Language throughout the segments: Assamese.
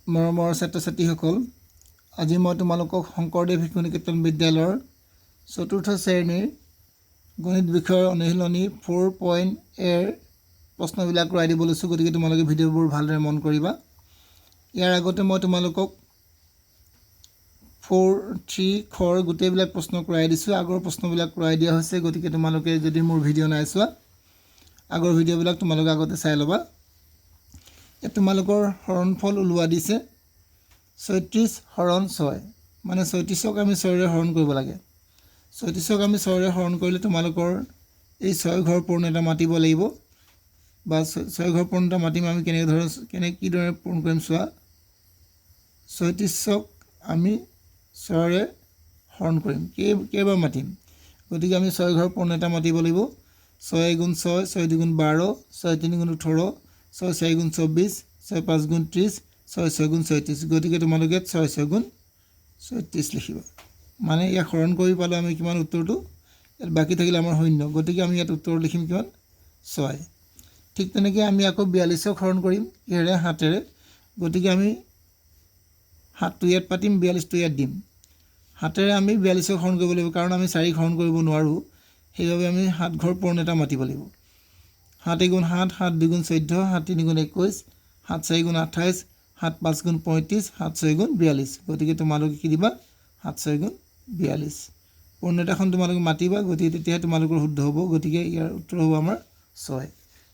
মৰমৰ ছাত্ৰ ছাত্ৰীসকল, আজি মই তোমালোকক শংকৰদেৱ শিশু নিকেতন বিদ্যালয়ৰ চতুৰ্থ শ্ৰেণীৰ গণিত বিষয়ৰ অনুশীলনী 4.A প্ৰশ্নবিলাক কৰাই দিব লৈছোঁ। গতিকে তোমালোকে ভিডিঅ'বোৰ ভালদৰে মন কৰিবা। ইয়াৰ আগতে মই তোমালোকক 4.3 খৰ গোটেইবিলাক প্ৰশ্ন কৰাই দিছোঁ। আগৰ প্ৰশ্নবিলাক কৰাই দিয়া হৈছে। গতিকে তোমালোকে যদি মোৰ ভিডিঅ' নাই চোৱা, আগৰ ভিডিঅ'বিলাক তোমালোকে আগতে চাই ল'বা। ইয়াত তোমালোকৰ হৰণফল ওলোৱা দিছে 36 হৰণ 6, মানে 36ক আমি 6ৰে হৰণ কৰিব লাগে। 36ক আমি 6ৰে হৰণ কৰিলে তোমালোকৰ এই 6 ঘৰ পূৰ্ণ এটা মাতিব লাগিব, বা 6 ঘৰ পূৰ্ণ এটা মাতিম। আমি কিদৰে পূৰণ কৰিম চোৱা। 36ক আমি 6ৰে হৰণ কৰিম, কেইবাৰ মাতিম। গতিকে আমি 6 ঘৰ পূৰ্ণ এটা মাতিব লাগিব। 6 গুণ 6, 6 দুগুণ 12, 6 তিনি গুণ 18, 6 4 গুণ 24, 6 5 গুণ 30, 6 6 গুণ 36। গতিকে তোমালোকে 6 6 গুণ 36 লিখিবা। মানে ইয়াক হৰণ কৰি পালোঁ আমি কিমান উত্তৰটো, ইয়াত বাকী থাকিলে আমাৰ শূন্য। গতিকে আমি ইয়াত উত্তৰ লিখিম কিমান, 6। ঠিক তেনেকৈ আমি আকৌ 42ক হৰণ কৰিম কিহেৰে, 7ৰে। গতিকে আমি 7টো ইয়াত পাতিম, 42টো ইয়াত দিম। 7ৰে আমি 42ক হৰণ কৰিব লাগিব, কাৰণ আমি 4ক হৰণ কৰিব নোৱাৰোঁ। সেইবাবে আমি 7 ঘৰ পূৰ্ণ এটা মাতিব লাগিব। 7 গুণ 7, 7 দুগুণ 14, 7 তিনি গুণ 21, 7 4 গুণ 28, 7 5 গুণ 35, 7 6 গুণ 42। গতিকে তোমালোকে কি দিবা, 7 6 গুণ 42। পূৰ্ণতাখন তোমালোকে মাতিবা, গতিকে তেতিয়াহে তোমালোকৰ শুদ্ধ হ'ব। গতিকে ইয়াৰ উত্তৰ হ'ব আমাৰ 6।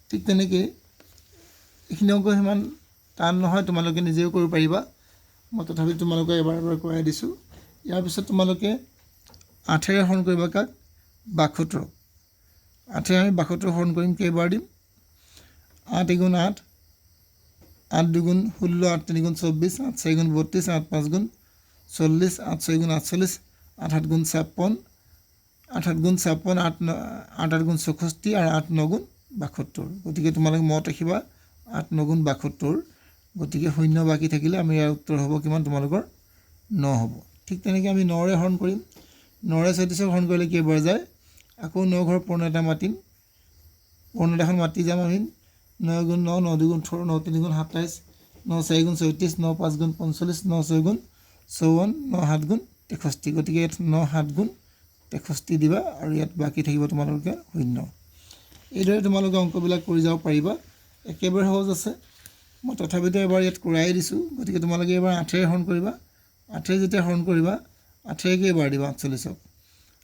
ঠিক তেনেকৈ এইখিনি অংক সিমান টান নহয়, তোমালোকে নিজেও কৰিব পাৰিবা। মই তথাপি তোমালোকে এবাৰ কৰাই দিছোঁ। ইয়াৰ পিছত তোমালোকে 8ৰে হৰণ কৰিবা কাক, 62। 8ৰে আমি 62 হৰণ কৰিম, কেইবাৰ দিম। 8 গুণ 8, 8 দুগুণ 16, 8 তিনি গুণ 24, 8 4 গুণ 32, 8 5 গুণ 40, 8 6 গুণ 48, 8 7 গুণ 56, 8 7 গুণ 56, 8 8 গুণ 64 আৰু 8 9 গুণ 72। গতিকে তোমালোকে মনত ৰাখিবা 8 9 গুণ 72। গতিকে শূন্য বাকী থাকিলে আমি ইয়াৰ উত্তৰ হ'ব কিমান, তোমালোকৰ 9 হ'ব। ঠিক তেনেকৈ আমি 9ৰে হৰণ কৰিম। 9ৰে 36ক হৰণ কৰিলে কেইবাৰ যায়, আকৌ 9 ঘৰ পূৰ্ণ এটা মাতিম। পূৰ্ণতাখন মাতি যাম আমি। 9 গুণ 9, 9 দুগুণ 18, 9 তিনি গুণ 27, 9 4 গুণ 34, 9 5 গুণ 45, 9 6 গুণ 54, 9 7 গুণ 63। গতিকে ইয়াত 9 7 গুণ 63 দিবা, আৰু ইয়াত বাকী থাকিব তোমালোকে শূন্য। এইদৰে তোমালোকে অংকবিলাক কৰি যাব পাৰিবা। একেবাৰে সহজ আছে, মই তথাপিতো এবাৰ ইয়াত কৰাই দিছোঁ। গতিকে তোমালোকে এবাৰ 8ৰে হৰণ কৰিবা। 8ৰে যেতিয়া হৰণ কৰিবা, 8ৰে কেইবাৰ দিবা, 48ক।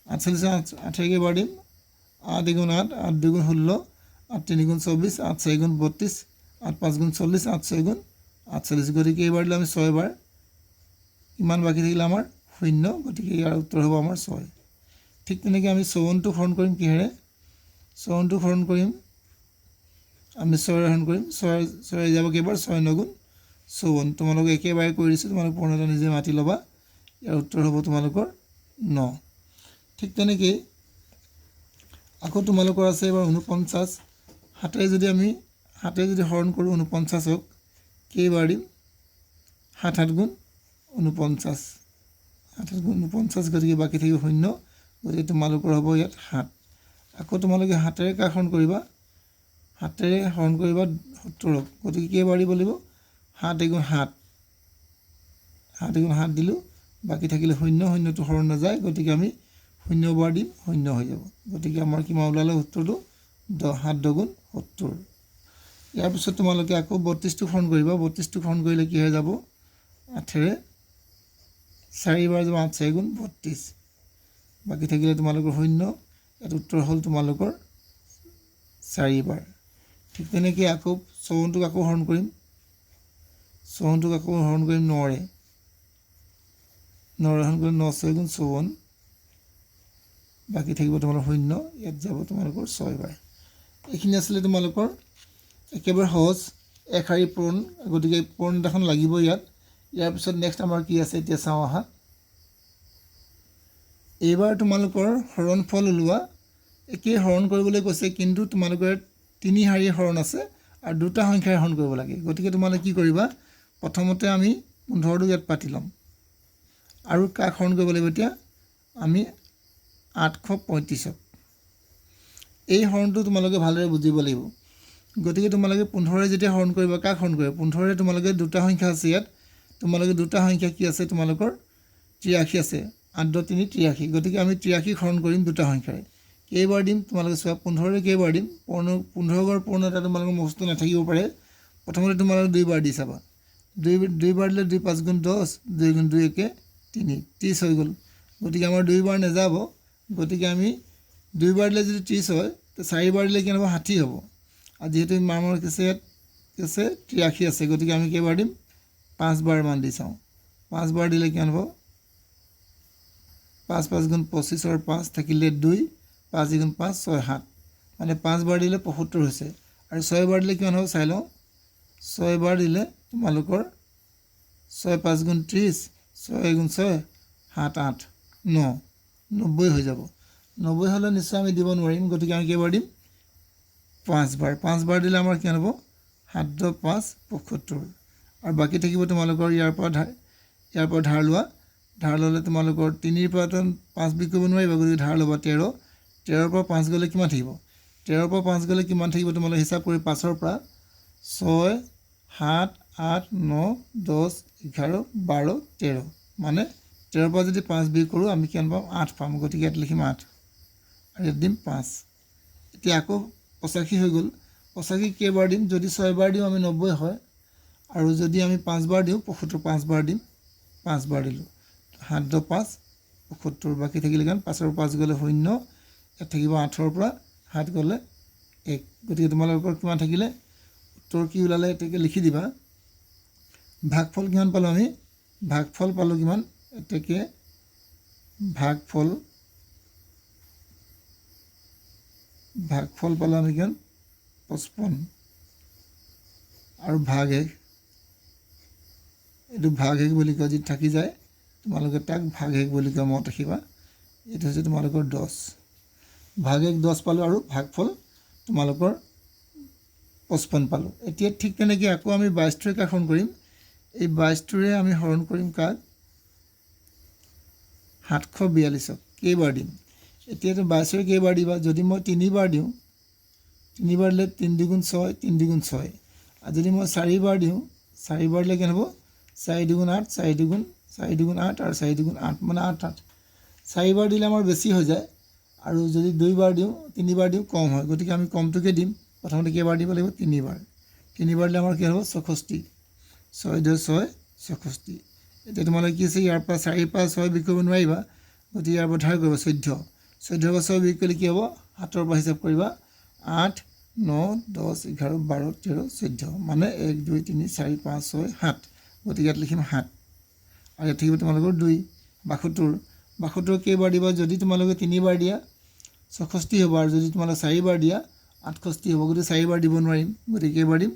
48ক 8ৰে কেইবাৰ দিম, 8 গুণ 8, 8 দুগুণ 16, 8 তিনি গুণ 24, 8 4 গুণ 32, 8 5 গুণ 40, 8 6 গুণ 48। গতিকে এইবাৰ দিলে আমি 6 বাৰ, ইমান বাকী থাকিলে আমাৰ শূন্য। গতিকে ইয়াৰ উত্তৰ হ'ব আমাৰ 6। ঠিক তেনেকৈ আমি 54টোক হৰণ কৰিম কিহেৰে, 54টোক হৰণ কৰিম আমি 6ৰে হৰণ কৰিম। 6 যাব কেইবাৰ, 6 9 গুণ 54। তোমালোকে একেবাৰে কৰি দিছোঁ, তোমালোকে পূৰ্ণতা নিজে মাতি ল'বা। ইয়াৰ উত্তৰ হ'ব তোমালোকৰ 9। ঠিক তেনেকৈ আকৌ তোমালোকৰ আছে এবাৰ 49। 7ৰে যদি হৰণ কৰোঁ 49ক, কেইবাৰ দিম, 7 7 গুণ 49, 7 7 গুণ 49। গতিকে বাকী থাকিব শূন্য। গতিকে তোমালোকৰ হ'ব ইয়াত 7। আকৌ তোমালোকে 7ৰে কাক হৰণ কৰিবা, 7ৰে হৰণ কৰিবা 70ক। গতিকে কেইবাৰ দিব লাগিব, 7 গুণ 7, 7 গুণ 7 দিলোঁ, বাকী থাকিলে শূন্য। শূন্যটো হৰণ নাযায়, গতিকে আমি 0 বাৰ দিম, 0 হৈ যাব। গতিকে আমাৰ কিমান ওলালে উত্তৰটো, 7 গুণ 70। ইয়াৰ পিছত তোমালোকে আকৌ 32টোক হৰণ কৰিবা। 32টোক হৰণ কৰিলে কি হৈ যাব, 8ৰে 4 বাৰ যাব, 8 4 গুণ 32, বাকী থাকিলে তোমালোকৰ 0। ইয়াত উত্তৰ হ'ল তোমালোকৰ 4 বাৰ। ঠিক তেনেকৈ আকৌ 54টোক আকৌ হৰণ কৰিম। 54টোক আকৌ হৰণ কৰিম 9ৰে। 9ৰে হৰণ কৰিম, 9 6 গুণ 54, বাকী থাকিব তোমালোকৰ 0। ইয়াত যাব তোমালোকৰ 6 বাৰ। এইখিনি আছিলে তোমালোকৰ একেবাৰে সহজ এক শাৰী পূৰণ। গতিকে পূৰণতাখন লাগিব ইয়াত। ইয়াৰ পিছত নেক্সট আমাৰ কি আছে এতিয়া চাওঁ আহা। এইবাৰ তোমালোকৰ হৰণফল ওলোৱা। একেই হৰণ কৰিবলৈ কৈছে, কিন্তু তোমালোকৰ 3 শাৰী হৰণ আছে আৰু 2টা সংখ্যাৰে হৰণ কৰিব লাগে। গতিকে তোমালোকে কি কৰিবা, প্ৰথমতে আমি 15টো ইয়াত পাতি ল'ম, আৰু কাক হৰণ কৰিব লাগিব এতিয়া, আমি 835ক। এই হৰণটো তোমালোকে ভালদৰে বুজিব লাগিব। গতিকে তোমালোকে 15ৰে যেতিয়া হৰণ কৰিবা, কাক হৰণ কৰিবা, 15ৰে তোমালোকে 2টা সংখ্যা আছে ইয়াত, তোমালোকে দুটা সংখ্যা কি আছে তোমালোকৰ 83 আছে 8 × 3 = 83 গতিকে আমি 83 হৰণ কৰিম দুটা সংখ্যাৰে কেইবাৰ দিম তোমালোকে চোৱা 15ৰে কেইবাৰ দিম 15 গড় পূৰ্ণতা তোমালোকৰ মুখস্থ নাথাকিব পাৰে প্ৰথমতে তোমালোকে দুইবাৰ দি চাবা দুইবাৰ দিলে 2 5 × 10 2 × 2 = 3 30 হৈ গ'ল গতিকে আমাৰ দুইবাৰ নেযাব গতিকে আমি দুইবাৰ দিলে যদি 30 হয় তো চাৰিবাৰ দিলে কেনেবা 60 হ'ব আৰু যেহেতু মামৰ কেছে 83 আছে গতিকে আমি কেইবাৰ দিম 5 বাৰ মান দি চাওঁ 5 বাৰ দিলে কিমান হ'ব 5 5 × 25 5 থাকিলে 2 5 × 5 6 7 মানে 5 বাৰ দিলে 75 হৈছে আৰু 6 বাৰ দিলে কিমান হ'ব চাই লওঁ 6 বাৰ দিলে তোমালোকৰ 6 5 × 30 6 × 6 7 8 9 90 হৈ যাব 90 হলে নিশ্চয় আমি দিব নোৱাৰিম গতিকে আমি কেইবাৰ দিম 5 বাৰ দিলে আমাৰ কিমান হ'ব 7 5 75 আৰু বাকি থাকিব তোমালোকৰ ইয়াৰ পৰা ধাৰ লোৱা ধাৰ ললে তোমালোকৰ 3 ৰ পৰা 5 বিক কৰিব নোৱাৰিবা গতিকে ধাৰ লবা 13 13 ৰ পৰা 5 গলে কিমান থাকিব 13 ৰ পৰা 5 গলে কিমান থাকিব তোমালোকে হিচাপ কৰি 5 ৰ পৰা 6 7 8 9 10 11 12 13 মানে 13 ৰ পৰা যদি 5 বিক কৰোঁ আমি কিমান পাম 8 পাম গতিকে ইয়াত লিখিম 8 আৰু ইয়াত দিম 5 এতিয়া আকৌ 85 হৈ গ'ল 85 কেইবাৰ দিম যদি 6 বাৰ দিওঁ আমি 90 হয় আৰু যদি আমি 5 বাৰ দিওঁ 75 5 বাৰ দিম 5 বাৰ দিলোঁ 7 5 75 বাকি থাকিলে কাৰণ 5 ৰ 5 গলে 0 ইয়াত থাকিব 8 ৰ পৰা 7 গলে 1 গতিকে তোমালোকৰ কিমান থাকিলে উত্তৰ কি ওলালে এটাকে লিখি দিবা ভাগফল কিমান পালো আমি ভাগফল পালো কিমান এটাকে ভাগফল পালো আমি কিমান 55 আৰু ভাগ 1 এইটো ভাগ 1 বুলি কয় যদি থাকি যায় তোমালোকে তাক ভাগ 1 বুলি কয় মনত ৰাখিবা এইটো হৈছে তোমালোকৰ 10 ভাগ 1 10 পালো আৰু ভাগফল তোমালোকৰ 55 পালো এতিয়া ঠিক তেনেকৈ আকৌ আমি 22 ৰে কাখন কৰিম এই 22 ৰে আমি হৰণ কৰিম কাক 742 কেইবাৰ দিম এতিয়া তো 22 ৰে কেইবাৰ দিবা যদি মই 3 বাৰ দিওঁ 3 বাৰ দিলে 3 2 6 3 2 6 আৰু যদি মই 4 বাৰ দিওঁ 4 বাৰ দিলে কেন হ'ব 4 2 8 4 2 8 আৰু 4 2 8 মানে 8 8 4 বাৰ দিলে আমাৰ বেছি হৈ যায় আৰু যদি 2 বাৰ দিওঁ 3 বাৰ দিওঁ কম হয় গতিকে আমি কমটোকে দিম প্ৰথমতে কেইবাৰ দিব লাগিব 3 বাৰ দিলে আমাৰ কি হ'ব 64 6 2 6 64 এতিয়া তোমালোকে কি আছে ইয়াৰ পৰা 4 পৰা 6 বিক কৰিব নোৱাৰিবা গতিকে ইয়াৰ পৰা ধাৰ কৰিব 14 14 পৰা 6 বিক কৰিলে কি হ'ব 7 ৰ পৰা হিচাপ কৰিবা 8 9 10 11 12 13 14 মানে 1 2 3 4 5 6 7 গতিকে ইয়াত লিখিম 7 আৰু ইয়াত থাকিব তোমালোকৰ 2 72 কেইবাৰ দিবা যদি তোমালোকে 3 বাৰ দিয়া 64 হ'ব আৰু যদি তোমালোকে 4 বাৰ দিয়া 68 হ'ব গতিকে 4 বাৰ দিব নোৱাৰিম গতিকে কেইবাৰ দিম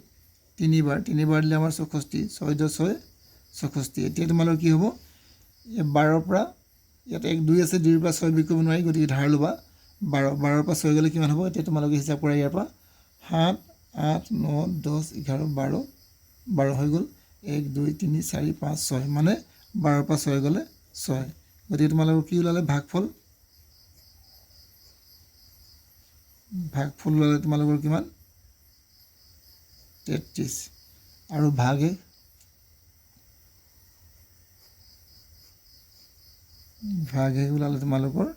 3 বাৰ দিলে আমাৰ 64 6 2 6 64 এতিয়া তোমালোকৰ কি হ'ব 12 পৰা ইয়াত 1 2 আছে 2 ৰ পৰা 6 বিক কৰিব নোৱাৰি গতিকে ধাৰ লবা 12 ৰ পৰা 6 গলে কিমান হ'ব এতিয়া তোমালোকে হিচাপ কৰা ইয়াৰ পৰা 7 8 9 10 11 12 হৈ গ'ল 1 2 3 4 5 6 মানে 12 ৰ পৰা 6 গলে 6 গতিকে তোমালোকৰ কি ওলালে ভাগফল ওলালে তোমালোকৰ কিমান 33 আৰু ভাগ 1 ওলালে তোমালোকৰ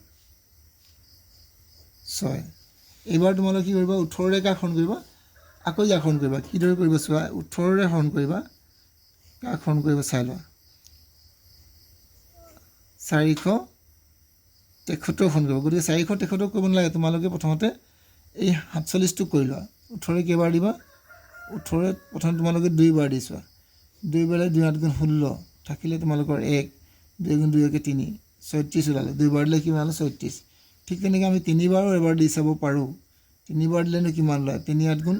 6 এইবাৰ তোমালোকে কি কৰিবা 18 ৰে কাখন কৰিবা আকৌ ইয়াখন কৰিবা কিদৰে কৰিবা চোৱা 18 ৰে হৰণ কৰিবা কাখন কৰিবা চাই লোৱা 473 খন কৰিব গতিকে 473 কৰিব নালাগে তোমালোকে প্ৰথমতে এই 47 টো কৰি লোৱা 18 ৰে কেইবাৰ দিবা 18 ৰে প্ৰথম তোমালোকে 2 বাৰ দিছোৱা 2 বাৰে 2 8 গুণ 16 থাকিলে তোমালোকৰ 1 2 গুণ 2 = 3 36 ওলালে 2 বাৰ দিলে কিমান হ'ল 36 ঠিক তেনেকৈ আমি 3 বাৰো এবাৰ দি চাব পাৰোঁ 3 বাৰ দিলেনো কিমান লয় 3 8 গুণ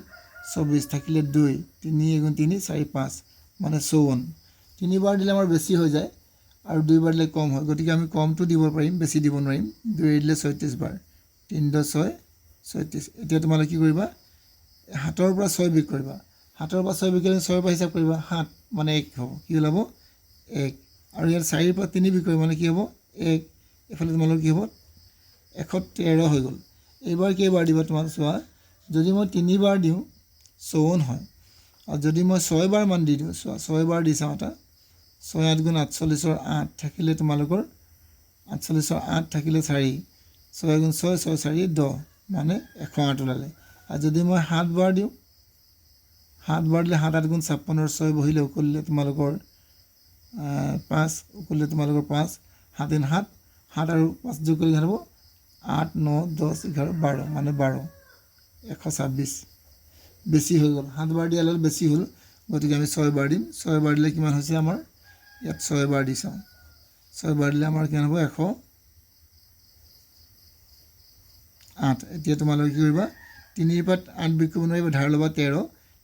24 থাকিলে 2 3 গুণ 3 4 5 মানে 54 3 বাৰ দিলে আমাৰ বেছি হৈ যায় আৰু 2 বাৰ দিলে কম হয় গতিকে আমি কমটো দিব পাৰিম বেছি দিব নোৱাৰিম 2 দিলে 36 বাৰ 3 2 6 36 এতিয়া তোমালোকে কি কৰিবা 7 ৰ পৰা 6 বিক কৰিবা 7 ৰ পৰা 6 বিক কৰিলে 6 ৰ পৰা হিচাপ কৰিবা 7 মানে 1 হ'ব কি ওলাব 1 আৰু ইয়াৰ 4 ৰ পৰা 3 বিক কৰিবা মানে কি হ'ব 1 এফালে তোমালোকৰ কি হ'ব 113 হৈ গ'ল এইবাৰ কেইবাৰ দিবা তোমালোকে চোৱা যদি মই 3 বাৰ দিওঁ 54 হয় আৰু যদি মই 6 বাৰ মান দি দিওঁ চোৱা 6 বাৰ দি চাওঁ এটা 6 8 গুণ 48 8 থাকিলে তোমালোকৰ 48 8 থাকিলে 4 6 গুণ 6 6 4 10 মানে 108 ওলালে আৰু যদি মই 7 বাৰ দিওঁ 7 বাৰ দিলে 7 8 গুণ 56 6 বহিলে উকলিলে তোমালোকৰ 5 উকলিলে তোমালোকৰ 5 7 দিন 7 7 আৰু 5 যোগ কৰি হ'ব 8 9 10 11 12 মানে 12 126 বেছি হৈ গ'ল 7 বাৰ দিয়া হ'লে বেছি হ'ল গতিকে আমি 6 বাৰ দিম 6 বাৰ দিলে কিমান হৈছে আমাৰ ইয়াত 6 বাৰ দি চাওঁ 6 বাৰ দিলে আমাৰ কিমান হ'ব 108 এতিয়া তোমালোকে কি কৰিবা 3 পৰা 8 বিয়োগ কৰিব নোৱাৰিবা ধাৰ ল'বা 13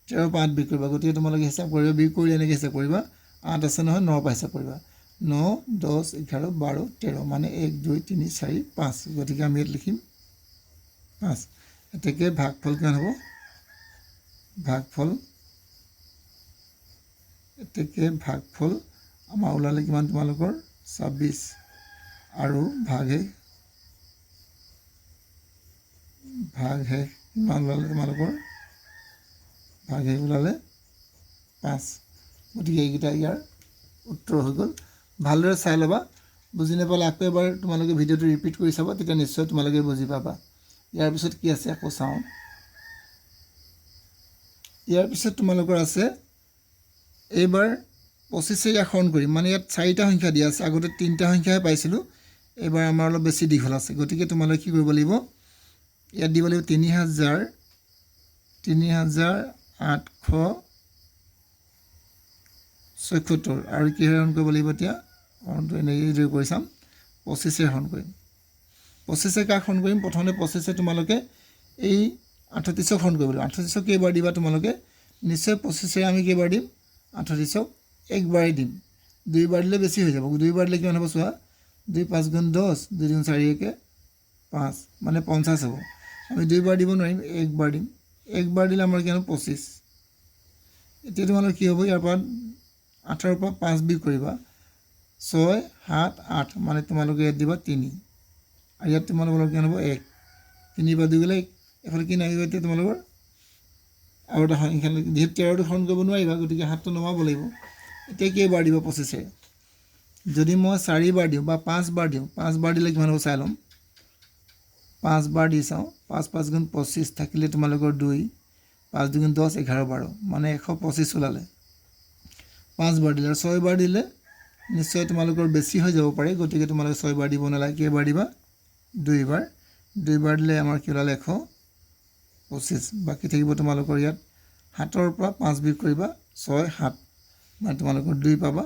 13 পৰা 8 বিয়োগ কৰিবা গতিকে তোমালোকে হিচাপ কৰিবা বিয়োগ কৰি এনেকৈ হিচাপ কৰিবা 8 আছে নহয় 9 পৰা হিচাপ কৰিবা 9 10 11 12 13 মানে 1 2 3 4 5 গতিকে আমি ইয়াত লিখিম 5 এতেকে ভাগফল কিমান হ'ব ভাগফল এতেকে ভাগফল আমাৰ ওলালে কিমান তোমালোকৰ 26 আৰু ভাগে কিমান ওলালে তোমালোকৰ ভাগে ওলালে 5 গতিকে এইকেইটা ইয়াৰ উত্তৰ হৈ গ'ল ভালদৰে চাই ল'বা বুজি নাপালে আকৌ এবাৰ তোমালোকে ভিডিঅ'টো ৰিপিট কৰি চাবা তেতিয়া নিশ্চয় তোমালোকে বুজি পাবা ইয়াৰ পিছত কি আছে আকৌ চাওঁ ইয়াৰ পিছত তোমালোকৰ আছে এইবাৰ 25 ইয়াক হৰণ কৰিম মানে ইয়াত 4টা সংখ্যা দিয়া আছে আগতে 3টা সংখ্যাহে পাইছিলোঁ এইবাৰ আমাৰ অলপ বেছি দীঘল আছে গতিকে তোমালোকে কি কৰিব লাগিব ইয়াত দিব লাগিব 3876 আৰু কি হৰণ কৰিব লাগিব এতিয়া হৰণটো এনেকৈ কৰি চাম 25 হৰণ কৰিম 25 কাক হৰণ কৰিম প্ৰথমতে 25 তোমালোকে এই 38 হৰণ কৰিব লাগিব 38 কেইবাৰ দিবা তোমালোকে নিশ্চয় 25 আমি কেইবাৰ দিম 38 একবাৰেই দিম দুইবাৰ দিলে বেছি হৈ যাব দুইবাৰ দিলে কিমান হ'ব চোৱা 2 5 গুণ 10 2 গুণ 4 1 5 মানে 50 হ'ব আমি দুইবাৰ দিব নোৱাৰিম একবাৰ দিম একবাৰ দিলে আমাৰ কিমান 25 এতিয়া তোমালোকৰ কি হ'ব ইয়াৰ পৰা 8 ৰ পৰা 5 বিয়োগ কৰিবা 6 7 8 মানে তোমালোকে ইয়াত দিবা 3 আৰু ইয়াত তোমালোকৰ কিমান হ'ব 1 3 পৰা 2 গ'লে এফালে কি নামিব এতিয়া তোমালোকৰ আৰু এটা সংখ্যা যিহেতু 13টো হৰণ কৰিব নোৱাৰিবা গতিকে 7টো নমাব লাগিব এতিয়া কেইবাৰ দিব 25 যদি মই 4 বাৰ দিওঁ বা 5 বাৰ দিওঁ 5 বাৰ দিলে কিমান হ'ব চাই ল'ম 5 বাৰ দি চাওঁ 5 5 গুণ 25 থাকিলে তোমালোকৰ 2 5 2 গুণ 10 11 12 মানে 125 ওলালে 5 বাৰ দিলে আৰু 6 বাৰ দিলে নিশ্চয় তোমালোকৰ বেছি হৈ যাব পাৰে গতিকে তোমালোকে 6 বাৰ দিব নালাগে কেইবাৰ দিবা 2 বাৰ 2 বাৰ দিলে আমাৰ কি ওলালে 125 বাকী থাকিব তোমালোকৰ ইয়াত 7 ৰ পৰা 5 বিয়োগ কৰিবা 6 7 মানে তোমালোকৰ 2 পাবা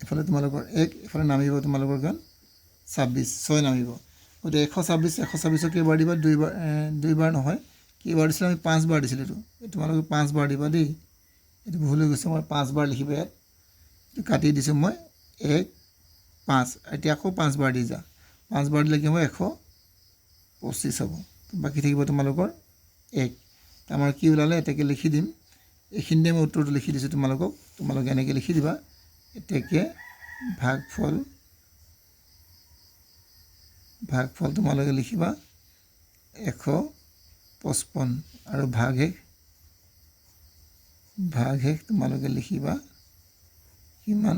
এফালে তোমালোকৰ 1 এফালে নামিব তোমালোকৰ গান 26 6 নামিব গতিকে 126 কেইবাৰ দিবা 2 বাৰ নহয় কেইবাৰ দিছিলোঁ আমি 5 বাৰ দিছিলোঁ এইটো তোমালোকে 5 বাৰ দিবা দেই এইটো ভুল হৈ গৈছে মই 5 বাৰ লিখিব ইয়াত এইটো কাটি দিছোঁ মই 1 5 এতিয়া আকৌ 5 বাৰ দি যা 5 বাৰ দিলে কি হ'ব 125 হ'ব বাকী থাকিব তোমালোকৰ 1 আমাৰ কি ওলালে এতেকে লিখি দিম এইখিনিতে মই উত্তৰটো লিখি দিছোঁ তোমালোকে এনেকৈ লিখি দিবা এতেকে ভাগফল তোমালোকে লিখিবা 155 আৰু ভাগশেষ তোমালোকে লিখিবা কিমান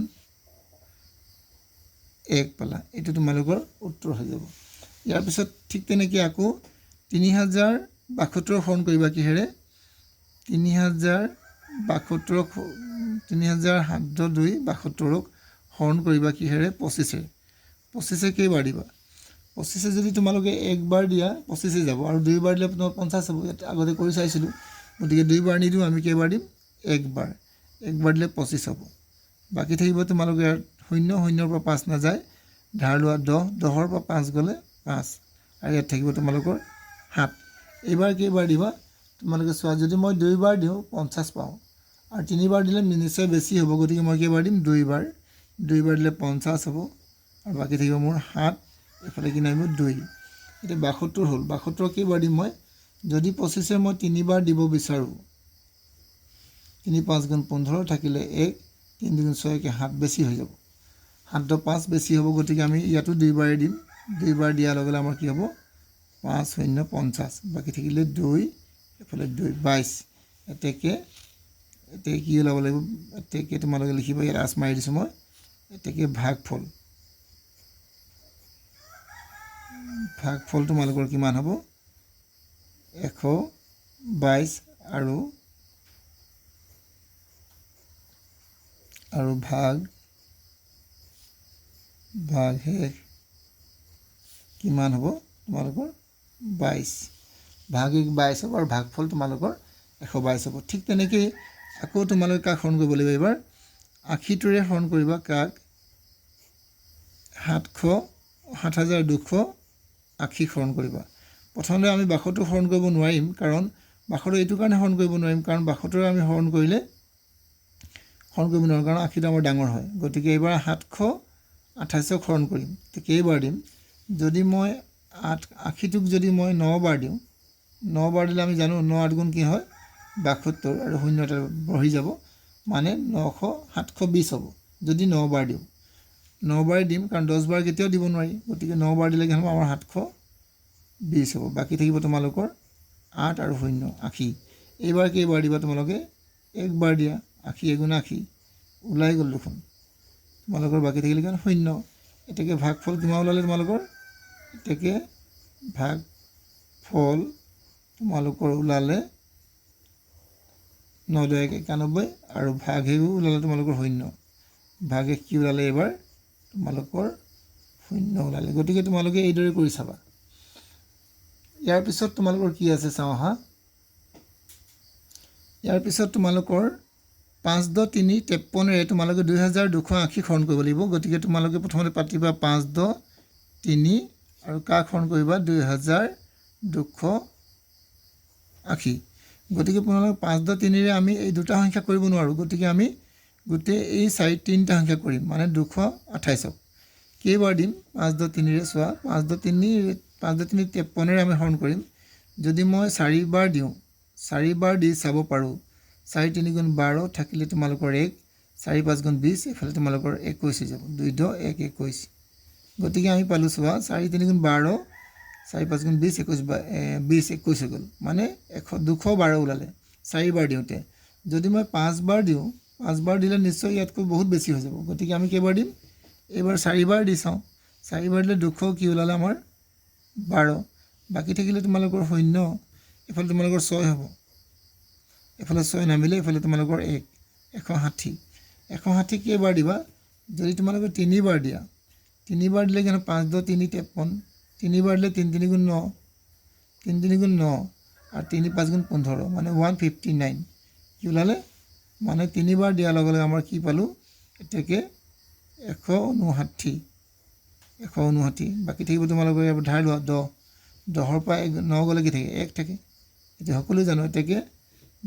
1 পালা এইটো তোমালোকৰ উত্তৰ হৈ যাব ইয়াৰ পিছত ঠিক তেনেকৈ আকৌ 3072 হৰণ কৰিবা কিহেৰে 3072 হৰণ কৰিবা কিহেৰে 25 কেইবাৰ দিবা 25 যদি তোমালোকে একবাৰ দিয়া 25 যাব আৰু 2 বাৰ দিলে তোমাৰ 50 হ'ব ইয়াত আগতে কৰি চাইছিলোঁ গতিকে 2 বাৰ নিদিওঁ আমি কেইবাৰ দিম একবাৰ দিলে 25 হ'ব বাকী থাকিব তোমালোকে 0 0 ৰ পৰা 5 নাযায় ধাৰ লোৱা 10 10 ৰ পৰা 5 গ'লে 5 আৰু ইয়াত থাকিব তোমালোকৰ 7 এইবাৰ কেইবাৰ দিবা তোমালোকে চোৱা যদি মই 2 বাৰ দিওঁ 50 পাওঁ আৰু 3 বাৰ দিলে নিশ্চয় বেছি হ'ব গতিকে মই কেইবাৰ দিম 2 বাৰ দিলে 50 হ'ব আৰু বাকী থাকিব মোৰ 7 এফালে কি নামিব 2 এতিয়া 72 হ'ল 72 কেইবাৰ দিম মই যদি 25 মই 3 বাৰ দিব বিচাৰোঁ 3 5 গুণ 15 থাকিলে 1 3 2 গুণ 6 7 বেছি হৈ যাব 7 5 বেছি হ'ব গতিকে আমি ইয়াতো 2 বাৰে দিম 2 বাৰ দিয়াৰ লগে লগে আমাৰ কি হ'ব 5 0 50 বাকী থাকিলে 2 এফালে 2 22 এতেকে এতিয়া কি ওলাব লাগিব এতিয়া তোমালোকে লিখিব ইয়াত আঁচ মাৰি দিছোঁ মই এতিয়া ভাগফল তোমালোকৰ কিমান হ'ব 122 আৰু ভাগশেষ কিমান হ'ব তোমালোকৰ 22 ভাগশেষ 22 হ'ব আৰু ভাগফল তোমালোকৰ 122 হ'ব ঠিক তেনেকৈ আকৌ তোমালোকে কাক হৰণ কৰিব লাগিব এবাৰ 80টোৰে হৰণ কৰিবা কাক 7280 হৰণ কৰিবা প্ৰথমতে আমি 62 হৰণ কৰিব নোৱাৰিম কাৰণ 62 এইটো কাৰণে হৰণ কৰিব নোৱাৰিম কাৰণ 62ৰে আমি হৰণ কৰিব নোৱাৰোঁ কাৰণ 80টো আমাৰ ডাঙৰ হয় গতিকে এইবাৰ 728ক হৰণ কৰিম কেইবাৰ দিম যদি মই 80টোক যদি মই 9 বাৰ দিওঁ 9 বাৰ দিলে আমি জানো 9 8 গুণ কি হয় 72 আৰু 0 এটা বহি যাব মানে 720 হ'ব যদি 9 বাৰ দিওঁ 9 বাৰ দিম কাৰণ 10 বাৰ কেতিয়াও দিব নোৱাৰি গতিকে 9 বাৰ দিলে কি হ'ব আমাৰ 720 হ'ব বাকী থাকিব তোমালোকৰ 8 আৰু 0 80 এইবাৰ কেইবাৰ দিবা তোমালোকে একবাৰ দিয়া 80 গুণ 80 ওলাই গ'ল দেখোন তোমালোকৰ বাকী থাকিলে কিমান 0 এতেকে ভাগফল কিমান ওলালে তোমালোকৰ এতেকে ভাগফল তোমালোকৰ ওলালে 991 আৰু ভাগশেষ ওলালে তোমালোকৰ 0 ভাগশেষ কি ওলালে এবাৰ তোমালোকৰ 0 ওলালে গতিকে তোমালোকে এইদৰে কৰি চাবা ইয়াৰ পিছত তোমালোকৰ কি আছে চাওঁ হা ইয়াৰ পিছত তোমালোকৰ 5-10-53ৰে তোমালোকে 2280 হৰণ কৰিব লাগিব গতিকে তোমালোকে প্ৰথমতে পাতিবা 5-10-3 আৰু কাক হৰণ কৰিবা 2280 গতিকে তোমালোকে 5-10-3ৰে আমি এই দুটা সংখ্যা কৰিব নোৱাৰোঁ গতিকে আমি গোটেই এই তিনিটা সংখ্যা কৰিম মানে 228ক কেইবাৰ দিম 5-10-3ৰে চোৱা 5-10-3-53ৰে আমি হৰণ কৰিম যদি মই 4 বাৰ দিওঁ 4 বাৰ দি চাব পাৰোঁ 4-3 গুণ 12 থাকিলে তোমালোকৰ 1 4-5 গুণ 20 এফালে তোমালোকৰ 21 হৈ যাব 2-10-1-21 গতিকে আমি পালোঁ চোৱা 4-3 গুণ 12 4-5 গুণ 20 21 হৈ গ'ল মানে 212 ওলালে 4 বাৰ দিওঁতে যদি মই 5 বাৰ দিওঁ 5 বাৰ দিলে নিশ্চয় ইয়াতকৈ বহুত বেছি হৈ যাব গতিকে আমি কেইবাৰ দিম এইবাৰ 4 বাৰ দি চাওঁ 4 বাৰ দিলে 200 কি ওলালে আমাৰ 12 বাকী থাকিলে তোমালোকৰ 0 এফালে তোমালোকৰ 6 হ'ব এফালে 6 নামিলে এফালে তোমালোকৰ 160 কেইবাৰ দিবা যদি তোমালোকে 3 বাৰ দিয়া 3 বাৰ দিলে কেনে 5-10-3-53 3 বাৰ দিলে 3-3 গুণ 9 3-3 গুণ 9 আৰু 3-5 গুণ 15 মানে 159 কি ওলালে মানে 3 বাৰ দিয়াৰ লগে লগে আমাৰ কি পালোঁ এতেকে 159 বাকী থাকিব তোমালোকৰ ইয়াৰ ধাৰ লোৱা 10ৰ পৰা 9 গ'লে কি থাকে 1 থাকে এতিয়া সকলোৱে জানো এতেকে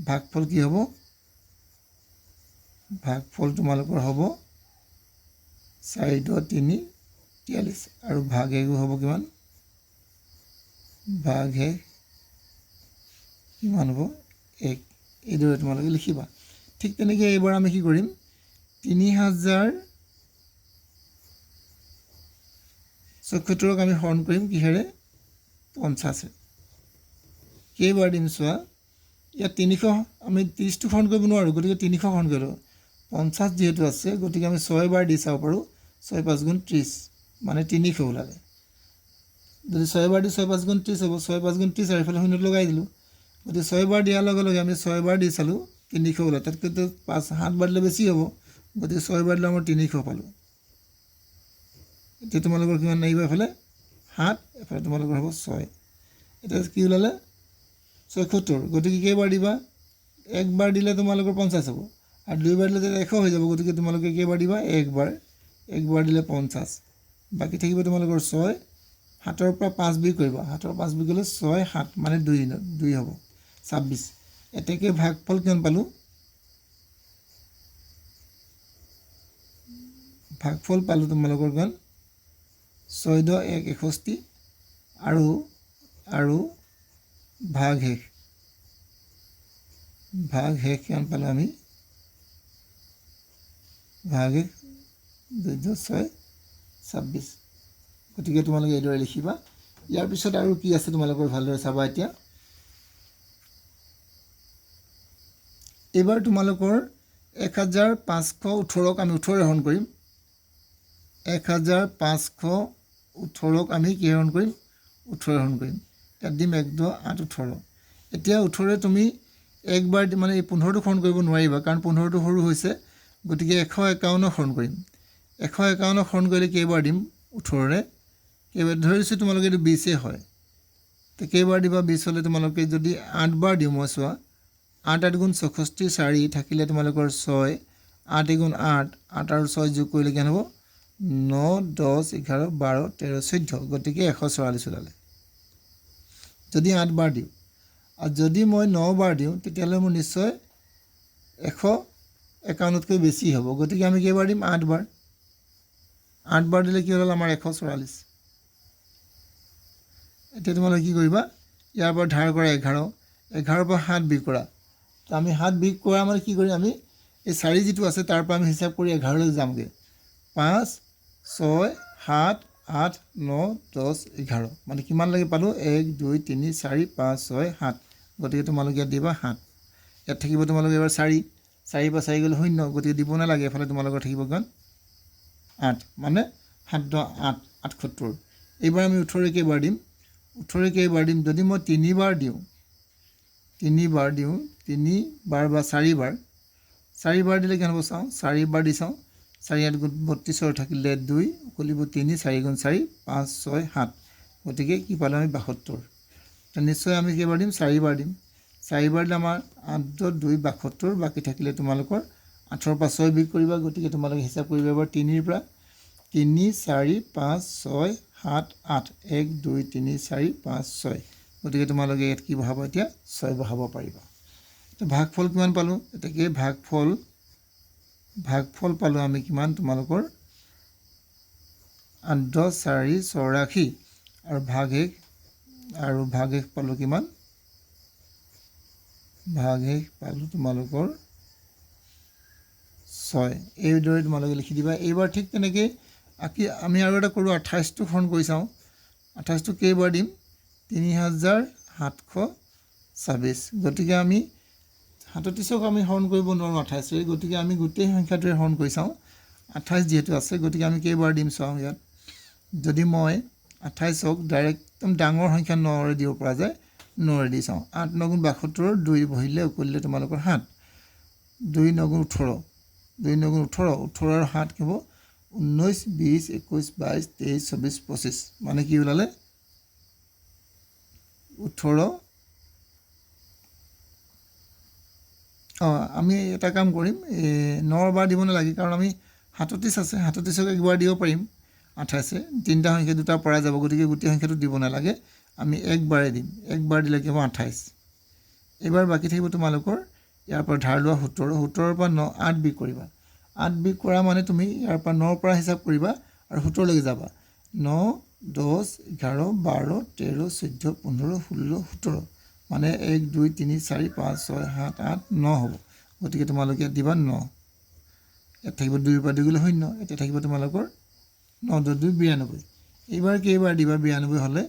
ভাগফল কি হ'ব ভাগফল তোমালোকৰ হ'ব 4-3-43 আৰু ভাগশেষ হ'ব কিমান ভাগশেষ কিমান হ'ব 1 এইদৰে তোমালোকে লিখিবা ঠিক তেনেকৈ এইবাৰ আমি কি কৰিম 3074ক আমি হৰণ কৰিম কিহেৰে 50 কেইবাৰ দিম চোৱা ইয়াত 300 আমি 30টো হৰণ কৰিব নোৱাৰোঁ গতিকে 300 হৰণ কৰিলোঁ 50 যিহেতু আছে গতিকে আমি 6 বাৰ দি চাব পাৰোঁ 6-5 গুণ 30 মানে 300 ওলালে যদি 6 বাৰ দি 6-5 গুণ 30 হ'ব 6-5 গুণ 30 আৰু এইফালে 0 লগাই দিলোঁ গতিকে 6 বাৰ দিয়াৰ লগে লগে আমি 6 বাৰ দি চালোঁ 300 ওলালে তাতকৈ 7 বাৰ দিলে বেছি হ'ব গতিকে 6 বাৰ দিলে আমাৰ 300 পালোঁ এতিয়া তোমালোকৰ কিমান আহিব এফালে 7 এফালে তোমালোকৰ হ'ব 6 এতিয়া কি ওলালে 74 গতিকে কেইবাৰ দিবা একবাৰ দিলে তোমালোকৰ 50 হ'ব আৰু 2 বাৰ দিলে 100 হৈ যাব গতিকে তোমালোকে কেইবাৰ দিবা একবাৰ দিলে 50 বাকী থাকিব তোমালোকৰ 6 7ৰ পৰা 5 বিয়োগ কৰিবা 7ৰ 5 বিয়োগ কৰিলে 6-7 মানে 2 হ'ব 26 এতেকে ভাগফল কিমান পালোঁ ভাগফল পালোঁ তোমালোকৰ কিমান 14-1-61 আৰু ভাগশেষ কিমান পালোঁ আমি ভাগশেষ 2-6-26 গতিকে তোমালোকে এইদৰে লিখিবা ইয়াৰ পিছত আৰু কি আছে তোমালোকৰ ভালদৰে চাবা এতিয়া এইবাৰ তোমালোকৰ 1518ক আমি 18 হৰণ কৰিম 1518ক আমি কি হৰণ কৰিম 18 হৰণ কৰিম ইয়াত দিম 1 2 8 18 এতিয়া 18 তুমি একবাৰ মানে এই 15টো হৰণ কৰিব নোৱাৰিবা কাৰণ 15টো সৰু হৈছে গতিকে 151 হৰণ কৰিম 151 হৰণ কৰিলে কেইবাৰ দিম 18ৰে কেইবাৰ ধৰিছোঁ তোমালোকে এইটো 20 হয় তো কেইবাৰ দিবা 20 হ'লে তোমালোকে যদি 8 বাৰ দিওঁ মই চোৱা 8 8 গুণ 64 4 থাকিলে তোমালোকৰ 6 8 গুণ 8 8 আৰু 6 যোগ কৰিলে কিমান হ'ব 9 10 11 12 13 14 গতিকে 144 ওলালে যদি 8 বাৰ দিওঁ আৰু যদি মই 9 বাৰ দিওঁ তেতিয়াহ'লে মোৰ নিশ্চয় 151তকৈ বেছি হ'ব গতিকে আমি কেইবাৰ দিম 8 বাৰ 8 বাৰ দিলে কি হ'ল আমাৰ 144 এতিয়া তোমালোকে কি কৰিবা ইয়াৰ পৰা ধাৰ কৰা 11 11ৰ পৰা 7 বিয়োগ কৰা তো আমি 7 বিয়োগ কৰা মানে কি কৰিম আমি এই 4 যিটো আছে তাৰ পৰা আমি হিচাপ কৰি 11লৈ যামগৈ 5 6 7 8 9 10 11 মানে কিমান লাগে পালোঁ 1 2 3 4 5 6 7 গতিকে তোমালোকে ইয়াত দিবা 7 ইয়াত থাকিব তোমালোকে এবাৰ 4 4 পৰা 4 গ'লে 0 গতিকে দিব নালাগে এফালে তোমালোকৰ থাকিব কিমান 8 মানে 7 8 78 এইবাৰ আমি 18 কেইবাৰ দিম 18 কেইবাৰ দিম যদি মই 3 বাৰ দিওঁ 3 বাৰ দিওঁ 3 বাৰ বা 4 বাৰ 4 বাৰ দিলে কেনেকৈ চাওঁ 4 বাৰ দি চাওঁ 4 8 গুণ 32 থাকিলে 2 উকলিব 3 4 গুণ 4 5 6 7 গতিকে কি পালোঁ আমি 72 তো নিশ্চয় আমি কেইবাৰ দিম 4 বাৰ দিম 4 বাৰ দিলে আমাৰ 8 2 72 বাকী থাকিলে তোমালোকৰ 8ৰ পৰা 6 বিয়োগ কৰিবা গতিকে তোমালোকে হিচাপ কৰিবা এবাৰ 3ৰ পৰা 3 4 5 6 7 8 1 2 3 4 5 6 গতিকে তোমালোকে ইয়াত কি বহাব এতিয়া 6 বহাব পাৰিবা তো ভাগফল কিমান পালোঁ এতেকে ভাগফল পালোঁ আমি কিমান তোমালোকৰ 8 10 4 84 আৰু ভাগশেষ পালোঁ কিমান ভাগশেষ পালোঁ তোমালোকৰ 6 এইদৰে তোমালোকে লিখি দিবা এইবাৰ ঠিক তেনেকৈ আমি আৰু এটা কৰোঁ 28টো হৰণ কৰি চাওঁ 28টো কেইবাৰ দিম 3726 গতিকে আমি 37ক আমি হৰণ কৰিব নোৱাৰোঁ 28 গতিকে আমি গোটেই সংখ্যাটোৰে হৰণ কৰি চাওঁ 28 যিহেতু আছে গতিকে আমি কেইবাৰ দিম চাওঁ ইয়াত যদি মই 28ক ডাইৰেক্ট একদম ডাঙৰ সংখ্যা 9ৰে দিব পৰা যায় 9ৰে দি চাওঁ 8 9 গুণ 72 2 বহিলে উকলিলে তোমালোকৰ 7 2 9 গুণ 18 2 9 গুণ 18 18 আৰু 7 কি হ'ব 19 20 21 22 23 24 25 মানে কি ওলালে 18 আমি এটা কাম কৰিম 9 বাৰ দিব নালাগে কাৰণ আমি 37 আছে 37ক একবাৰ দিব পাৰিম 28 তিনিটা সংখ্যা দুটা পৰা যাব গতিকে গোটেই সংখ্যাটো দিব নালাগে আমি একবাৰে দিম একবাৰ দিলে কি হ'ব 28 এইবাৰ বাকী থাকিব তোমালোকৰ ইয়াৰ পৰা ধাৰ লোৱা 17 17ৰ পৰা 9 8 বিয়োগ কৰিবা 8 বিয়োগ কৰা মানে তুমি ইয়াৰ পৰা 9ৰ পৰা হিচাপ কৰিবা আৰু 17লৈকে যাবা 9 10 11 12 13 14 15 16 17 মানে 1 2 3 4 5 6 7 8 9 হ'ব গতিকে তোমালোকে দিবা 9 ইয়াত থাকিব 2 পৰা 2 গ'লে 0 এতিয়া থাকিব তোমালোকৰ 9 2 92 এইবাৰ কেইবাৰ দিবা 92 হ'লে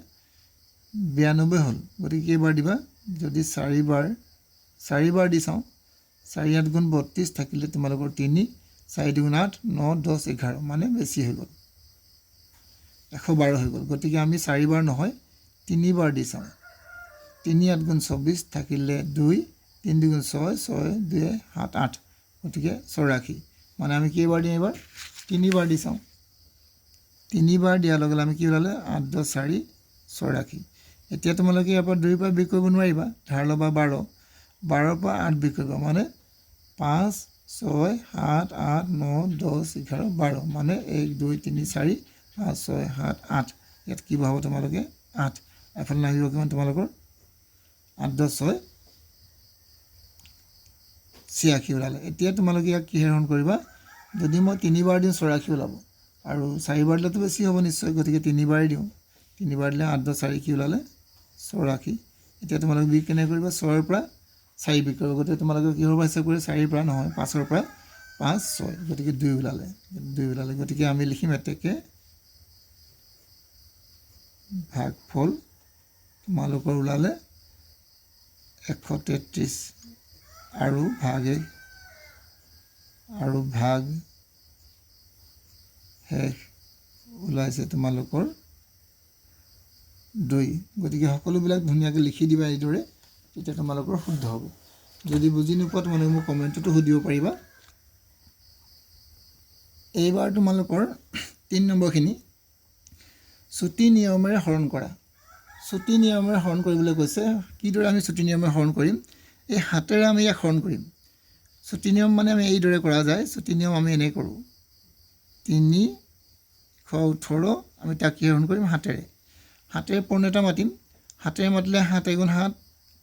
92 হ'ল গতিকে কেইবাৰ দিবা যদি 4 বাৰ দি চাওঁ 4 8 গুণ 32 থাকিলে তোমালোকৰ 3 4 2 8 9 10 11 মানে বেছি হৈ গ'ল 112 হৈ গ'ল গতিকে আমি 4 বাৰ নহয় 3 বাৰ দি চাওঁ 3 8 গুণ 24 থাকিলে 2 3 2 গুণ 6 6 2 7 8 গতিকে 84 মানে আমি কেইবাৰ দিম এবাৰ 3 বাৰ দি চাওঁ 3 বাৰ দিয়াৰ লগে লগে আমি কি ওলালে 8 10 4 84 এতিয়া তোমালোকে ইয়াৰ পৰা 2 পৰা বিয়োগ কৰিব নোৱাৰিবা ধাৰ ল'বা 12 12ৰ পৰা 8 বিয়োগ কৰিবা মানে 5 6 7 8 9 10 11 12 মানে 1 2 3 4 5 6 7 8 ইয়াত কি বহাব তোমালোকে 8 এফালে লাগিব কিমান তোমালোকৰ 8 10 6 86 ওলালে এতিয়া তোমালোকে ইয়াক কিহে হৰণ কৰিবা যদি মই 3 বাৰ দিওঁ 84 ওলাব আৰু 4 বাৰ দিলেতো বেছি হ'ব নিশ্চয় গতিকে 3 বাৰেই দিওঁ 3 বাৰ দিলে 8 10 4 কি ওলালে 84 এতিয়া তোমালোকে বিয়োগ কেনেকৈ কৰিবা 6ৰ পৰা 4 বিয়োগ কৰিব গতিকে তোমালোকে কিহৰ পৰা হিচাপ কৰি 4ৰ পৰা নহয় 5ৰ পৰা 5 6 গতিকে 2 ওলালে গতিকে আমি লিখিম এতেকে ভাগফল তোমালোকৰ ওলালে 133 আৰু ভাগ শেষ ওলাইছে তোমালোকৰ 2 গতিকে সকলোবিলাক ধুনীয়াকৈ লিখি দিবা এইদৰে তেতিয়া তোমালোকৰ শুদ্ধ হ'ব যদি বুজি নোপোৱা তোমালোকে মোক কমেণ্টতো সুধিব পাৰিবা এইবাৰ তোমালোকৰ 3 নম্বৰখিনি ছুটি নিয়মেৰে হৰণ কৰা ছুটি নিয়মেৰে হৰণ কৰিবলৈ কৈছে কিদৰে আমি ছুটি নিয়মেৰে হৰণ কৰিম এই হাতেৰে আমি ইয়াক হৰণ কৰিম ছুটি নিয়ম মানে আমি এইদৰে কৰা যায় ছুটি নিয়ম আমি এনে কৰোঁ 318 আমি তাক কি হৰণ কৰিম হাতেৰে পূৰ্ণতা মাতিম হাতেৰে মাতিলে 7 × 7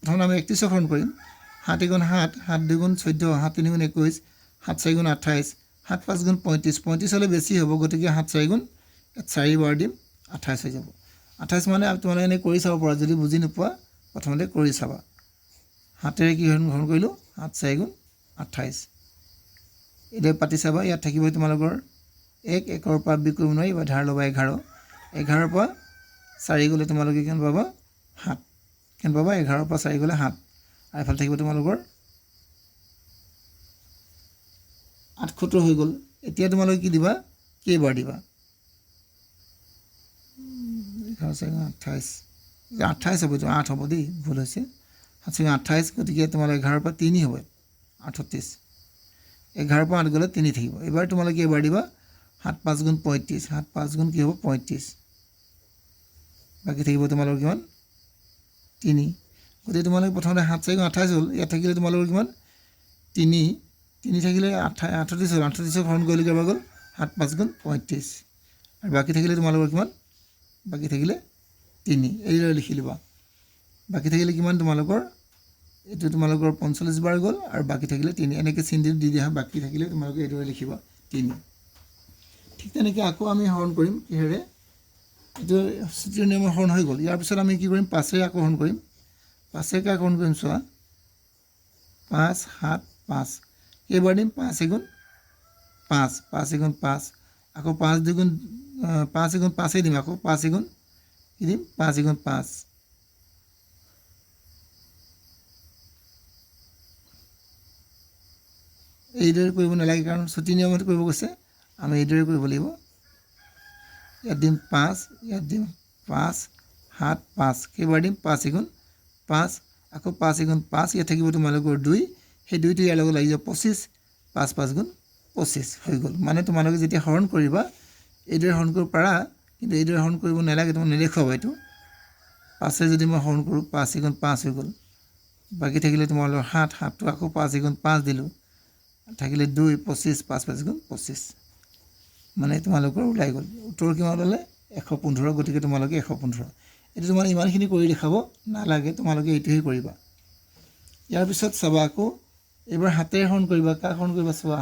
প্ৰথম আমি 31 হৰণ কৰিম 7 × 7 7 2 × 14 7 3 × 21 7 4 × 28 7 5 × 35 35 হ'লে বেছি হ'ব গতিকে 7 4 × 4 বাৰ দিম 28 হৈ যাব 28 মানে তোমালোকে এনে কৰি চাব পৰা যদি বুজি নোপোৱা প্ৰথমতে কৰি চাবা হাতেৰে কি হৰণ কৰিলোঁ 7 4 × 28 এতিয়া পাতি চাবা ইয়াত থাকিব তোমালোকৰ 1 1ৰ পৰা বিয়োগ কৰিব নোৱাৰিবা ধাৰ ল'বা 11 11ৰ পৰা 4 গ'লে তোমালোকে কিমান পাবা 7 কিমান পাবা 11ৰ পৰা 4 গ'লে 7 আৰু এফালে থাকিব তোমালোকৰ 78 হৈ গ'ল এতিয়া তোমালোকে কি দিবা কেইবাৰ দিবা 28 হ'ব 8 হ'ব দেই ভুল হৈছে 28 গতিকে তোমালোকে 11ৰ পৰা 3 হ'ব 38 11ৰ পৰা 8 গ'লে 3 থাকিব এবাৰ তোমালোকে কেইবাৰ দিবা 7 5 × 35 7 5 × কি হ'ব 35 বাকী থাকিব তোমালোকৰ কিমান 3 গতিকে তোমালোকে প্ৰথমতে 7 4 × 28 হ'ল ইয়াত থাকিলে তোমালোকৰ কিমান 3 থাকিলে 38 হ'ল 38 হৰণ কৰিলে কেইবাৰ গ'ল 7 5 × 35 আৰু বাকী থাকিলে তোমালোকৰ কিমান বাকী থাকিলে 3 এইদৰে লিখি ল'বা বাকী থাকিলে কিমান তোমালোকৰ এইটো তোমালোকৰ 45 বাৰ গ'ল আৰু বাকী থাকিলে 3 এনেকৈ চিন দি দিয়া বাকী থাকিলে তোমালোকে এইদৰে লিখিবা 3 ঠিক তেনেকৈ আকৌ আমি হৰণ কৰিম কিহেৰে এইটো ছুটি নিয়মৰ হৰণ হৈ গ'ল ইয়াৰ পিছত আমি কি কৰিম 5ৰে আকৌ হৰণ কৰিম 5ৰে আকৌ হৰণ কৰিম চোৱা 5 7 5 কেইবাৰ দিম 5 × 5 5 × 5 আকৌ 5 2 × 5 × 5 দিম আকৌ 5 × কি দিম 5 × 5 এইদৰে কৰিব নালাগে কাৰণ ছুটি নিয়মত কৰিব কৈছে আমি এইদৰে কৰিব লাগিব ইয়াত দিম 5 ইয়াত দিম 5 7 5 কেইবাৰ দিম 5 × 5 আকৌ 5 × 5 ইয়াত থাকিব তোমালোকৰ 2 সেই 2টো ইয়াৰ লগত লাগি যাব 25 5 5 × 25 হৈ গ'ল মানে তোমালোকে যেতিয়া হৰণ কৰিবা এইদৰে হৰণ কৰিব পাৰা কিন্তু এইদৰে হৰণ কৰিব নালাগে তোমাক নেদেখুৱাব এইটো 5ৰে যদি মই হৰণ কৰোঁ 5 × 5 হৈ গ'ল বাকী থাকিলে তোমালোকৰ 7 7টো আকৌ 5 × 5 দিলোঁ থাকিলে 2 25 5 5 × 25 মানে তোমালোকৰ ওলাই গ'ল উত্তৰ কিমান ওলালে 115 গতিকে তোমালোকে 115 এইটো তোমাৰ ইমানখিনি কৰি দেখাব নালাগে তোমালোকে এইটোহে কৰিবা ইয়াৰ পিছত চাবা আকৌ এইবাৰ হাতেৰে হৰণ কৰিবা কাক হৰণ কৰিবা চাবা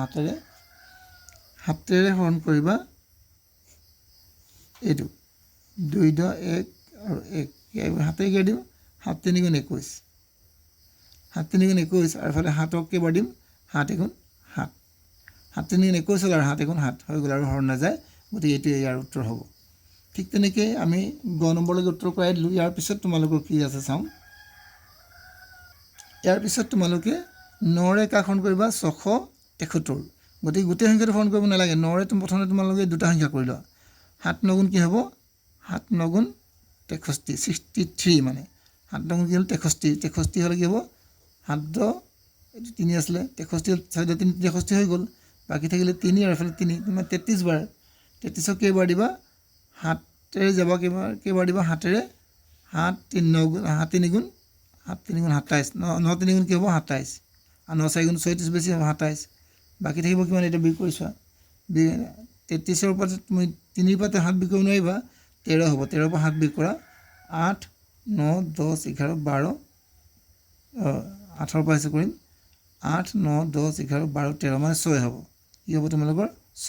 হাতেৰে হৰণ কৰিবা এইটো 2 10 1 আৰু 1 হাতেৰে কেই দিম 7 3 × 21 7 3 × 21 আৰু এফালে 7ক কেইবাৰ দিম 7 × 7 7 3 × 21 হ'ল আৰু 7 × 7 হৈ গ'ল আৰু হৰণ নাযায় গতিকে এইটোৱে ইয়াৰ উত্তৰ হ'ব ঠিক তেনেকৈ আমি গ নম্বৰলৈকে উত্তৰ কৰাই দিলোঁ ইয়াৰ পিছত তোমালোকৰ কি আছে চাওঁ ইয়াৰ পিছত তোমালোকে 9ৰে কাক হৰণ কৰিবা 673 গতিকে গোটেই সংখ্যাটো হৰণ কৰিব নালাগে 9ৰে প্ৰথমতে তোমালোকে দুটা সংখ্যা কৰি লোৱা 7 9 গুণ কি হ'ব 7 9 গুণ 63 63 মানে 7 9 গুণ কি হ'ল 63 63 হ'লে কি হ'ব 7 10 এইটো 3 আছিলে 63 4 3 63 হৈ গ'ল বাকী থাকিলে 3 আৰু এফালে 3 তোমাৰ 33 বাৰ 33ক কেইবাৰ দিবা 7ৰে যাবা কেইবাৰ দিবা 7ৰে 7 3 9 গুণ 7 3 গুণ 27 9 3 গুণ কি হ'ব 27 আৰু 9 4 গুণ 36 বেছি হ'ব 27 বাকী থাকিব কিমান এটা বিয়োগ কৰি চোৱা 33ৰ পৰা তুমি 3ৰ পৰা 7 বিয়োগ কৰিব নোৱাৰিবা 13 হ'ব 13ৰ পৰা 7 বিয়োগ কৰা 8 9 10 11 12 8ৰ পৰা হিচাপ কৰিম 8 9 10 11 12 13 মানে 6 হ'ব কি হ'ব তোমালোকৰ 6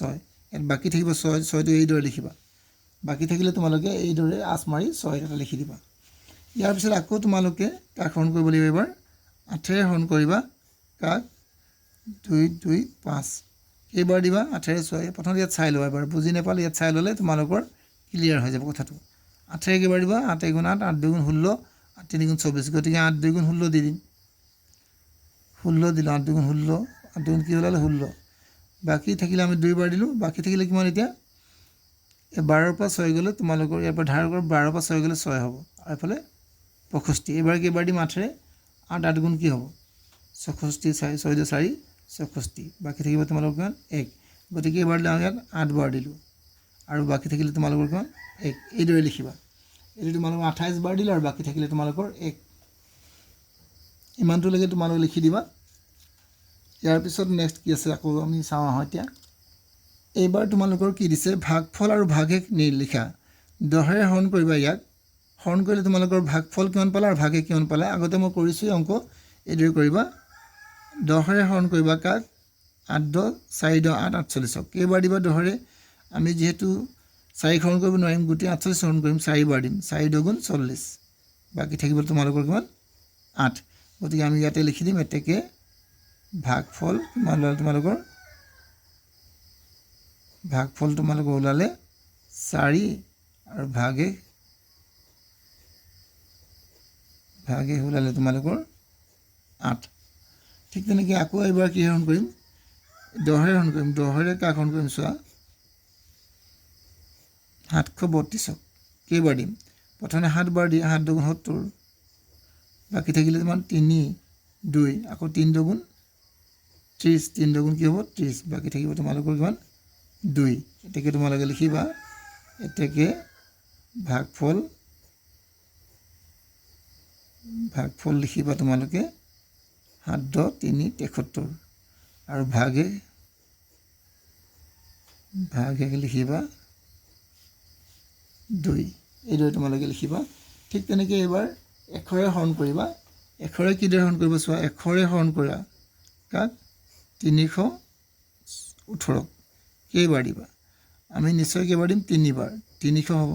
ইয়াত বাকী থাকিব 6 6টো এইদৰে লিখিবা বাকী থাকিলে তোমালোকে এইদৰে আঁচ মাৰি 6 এটা লিখি দিবা ইয়াৰ পিছত আকৌ তোমালোকে কাক হৰণ কৰিব লাগিব এবাৰ 8ৰে হৰণ কৰিবা কাক 2 2 5 কেইবাৰ দিবা 8ৰে 6 প্ৰথমতে ইয়াত চাই লোৱা এবাৰ বুজি নাপালে ইয়াত চাই ল'লে তোমালোকৰ ক্লিয়াৰ হৈ যাব কথাটো 8ৰে কেইবাৰ দিবা 8 গুণ 8 8 2 গুণ 16 8 3 গুণ 24 গতিকে 8 2 গুণ 16 দি দিম 16 দিলোঁ, 8 দুগুণ 16, 8 দুগুণ কি ওলালে 16, বাকী থাকিলে আমি 2 বাৰ দিলোঁ, বাকী থাকিলে কিমান এতিয়া 12ৰ পৰা 6 গ'লে তোমালোকৰ ইয়াৰ পৰা ধাৰ কৰা 12ৰ পৰা 6 গ'লে 6 হ'ব, আৰু এইফালে 65, এইবাৰ কেইবাৰ দিম 8ৰে, 8 8 গুণ কি হ'ব 64, 6 2 4 64, বাকী থাকিব তোমালোকৰ কিমান 1, গতিকে এইবাৰ দিলে আমি ইয়াত 8 বাৰ দিলোঁ, আৰু বাকী থাকিলে তোমালোকৰ কিমান 1, এইদৰে লিখিবা। এইটো তোমালোকৰ 28 বাৰ দিলে আৰু বাকী থাকিলে তোমালোকৰ 1, ইমানটোলৈকে তোমালোকে লিখি দিবা। ইয়াৰ পিছত নেক্সট কি আছে আকৌ আমি চাওঁ আহোঁ এতিয়া। এইবাৰ তোমালোকৰ কি দিছে ভাগফল আৰু ভাগশেষ লিখা, 10ৰে হৰণ কৰিবা, ইয়াক হৰণ কৰিলে তোমালোকৰ ভাগফল কিমান পালা আৰু ভাগশেষ কিমান পালা, আগতে মই কৰিছোঁ অংক, এইদৰে কৰিবা। 10ৰে হৰণ কৰিবা কাক 8 10 4 10 8 48, কেইবাৰ দিবা 10ৰে, আমি যিহেতু 4 হৰণ কৰিব নোৱাৰিম, গোটেই 48 হৰণ কৰিম, 4 বাৰ দিম, 4 2 গুণ 40, বাকী থাকিব তোমালোকৰ কিমান 8, গতিকে আমি ইয়াতে লিখি দিম এতেকে ভাগফল কিমান ওলালে তোমালোকৰ, ভাগফল তোমালোকৰ ওলালে 4 আৰু ভাগশেষ ওলালে তোমালোকৰ 8। ঠিক তেনেকৈ আকৌ এবাৰ কি হৰণ কৰিম 10ৰে হৰণ কৰিম, 10ৰে কাক হৰণ কৰিম চোৱা 732, কেইবাৰ দিম, প্ৰথমে 7 বাৰ দিয়ে, 7 2 70, বাকী থাকিলে তোমাৰ 3 2, আকৌ 3 2 গুণ 30, 3 2 গুণ কি হ'ব 30, বাকী থাকিব তোমালোকৰ কিমান 2, এতেকে তোমালোকে লিখিবা এতেকে ভাগফল লিখিবা তোমালোকে 7 10 3 73, আৰু ভাগশেষ লিখিবা 2, এইদৰে তোমালোকে লিখিবা। ঠিক তেনেকৈ এইবাৰ 1ৰে হৰণ কৰিবা, 1ৰে কিদৰে হৰণ কৰিব চোৱা, 1ৰে হৰণ কৰা কাক 318, কেইবাৰ দিবা, আমি নিশ্চয় কেইবাৰ দিম 3 বাৰ, 300 হ'ব,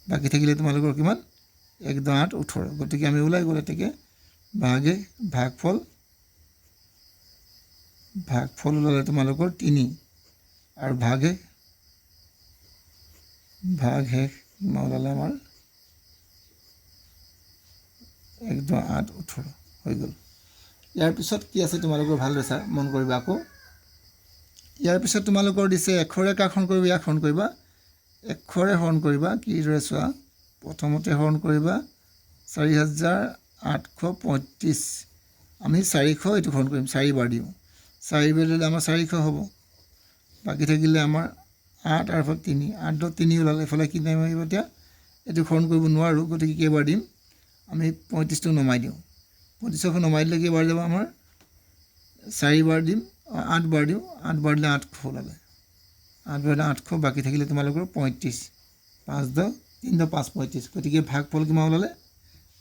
বাকী থাকিলে তোমালোকৰ কিমান 1 10 8 18, গতিকে আমি ওলাই গ'ল এতেকে ভাগফল ওলালে তোমালোকৰ 3, আৰু ভাগশেষ ওলালে আমাৰ 1 10 8 18 হৈ গ'ল। ইয়াৰ পিছত কি আছে তোমালোকৰ ভালদৰে মন কৰিবা আকৌ। ইয়াৰ পিছত তোমালোকৰ দিছে 1ৰে কাক হৰণ কৰিবা, ইয়াক হৰণ কৰিবা, 1ৰে হৰণ কৰিবা কিদৰে চোৱা, প্ৰথমতে হৰণ কৰিবা 4835, আমি 400 এইটো হৰণ কৰিম, 4 বাৰ দিওঁ, 4 বাৰ দিলে আমাৰ 400 হ'ব, বাকী থাকিলে আমাৰ 8 আৰু 3, 8 10 3 ওলালে, এইফালে কি নাই আহিব এতিয়া, এইটো হৰণ কৰিব নোৱাৰোঁ, গতিকে কেইবাৰ দিম, আমি 35টো নমাই দিওঁ, 35খন নমাই দিলে কেইবাৰ যাব আমাৰ 4 বাৰ দিম, 8 বাৰ দিওঁ, 8 বাৰ দিলে 800 ওলালে, 8 বাৰ দিলে 800, বাকী থাকিলে তোমালোকৰ 35, 5 10 3 10 5 35, গতিকে ভাগফল কিমান ওলালে,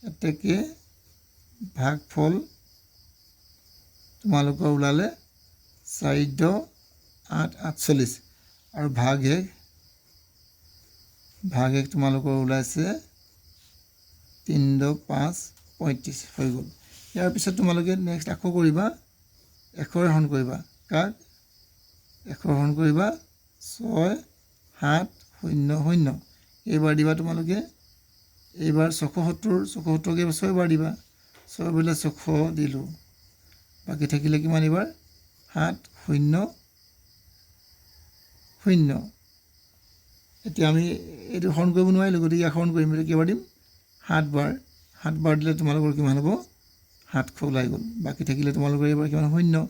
এতেকে ভাগফল তোমালোকৰ ওলালে 4 10 8 48, আৰু ভাগশেষ তোমালোকৰ ওলাইছে 3 10 5 35 হৈ গ'ল। ইয়াৰ পিছত তোমালোকে নেক্সট আকৌ কৰিবা 1ৰে হৰণ কৰিবা কাক, 1ৰে হৰণ কৰিবা 6 7 0 0, এইবাৰ দিবা তোমালোকে, এইবাৰ 670 কেইবাৰ 6 বাৰ দিবা, 6 বাৰ দিলে 600 দিলোঁ, বাকী থাকিলে কিমান এইবাৰ 7 0 0, এতিয়া আমি এইটো হৰণ কৰিব নোৱাৰিলোঁ, গতিকে ইয়াক হৰণ কৰিম, এইটো কেইবাৰ দিম 7 বাৰ দিলে তোমালোকৰ কিমান হ'ব 700 ওলাই গ'ল, বাকী থাকিলে তোমালোকৰ এইবাৰ কিমান 0,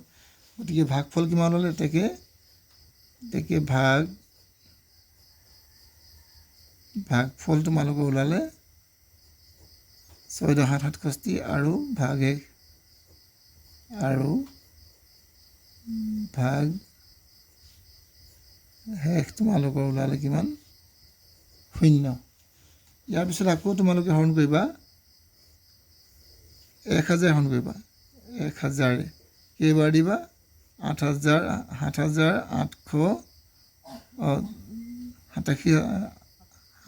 গতিকে ভাগফল কিমান ওলালে, এতেকে ভাগফল তোমালোকৰ ওলালে 6 10 7 67, আৰু ভাগশেষ তোমালোকৰ ওলালে কিমান 0। ইয়াৰ পিছত আকৌ তোমালোকে হৰণ কৰিবা 1000 হৰণ কৰিবা, 1000ৰে কেইবাৰ দিবা 8000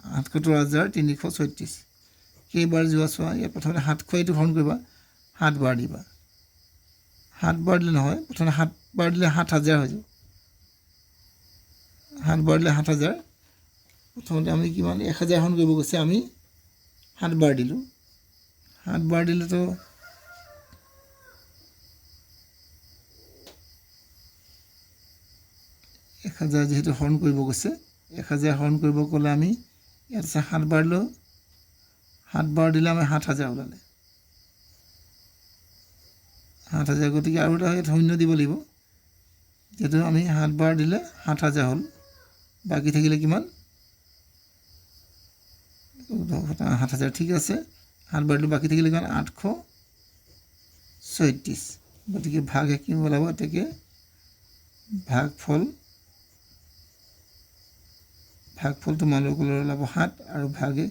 77336, কেইবাৰ যোৱা চোৱা, ইয়াত প্ৰথমতে 700 এইটো হৰণ কৰিবা, 7 বাৰ দিবা, 7 বাৰ দিলে নহয়, প্ৰথমে 7 বাৰ দিলে 7000 হৈ যাব, 7 বাৰ দিলে 7000, প্ৰথমতে আমি কিমান 1000 হৰণ কৰিব গৈছে, আমি 7 বাৰ দিলোঁ, 7 বাৰ দিলেতো 1000 যেহেতু হৰণ কৰিব কৈছে 1000 হৰণ কৰিব ক'লে আমি ইয়াত আছে 7 বাৰ লৈ 7 বাৰ দিলে আমি 7000 ওলালে 7000 গতিকে আৰু এটা ইয়াত শূন্য দিব লাগিব যেহেতু আমি 7 বাৰ দিলে 7000 হ'ল বাকি থাকিলে কিমান 7000 ঠিক আছে 7 বাৰ দিলে বাকি থাকিলে কিমান 836 গতিকে ভাগে কি ওলাব এতেকে ভাগফল তোমালোকৰ ওলাব 7 আৰু ভাগে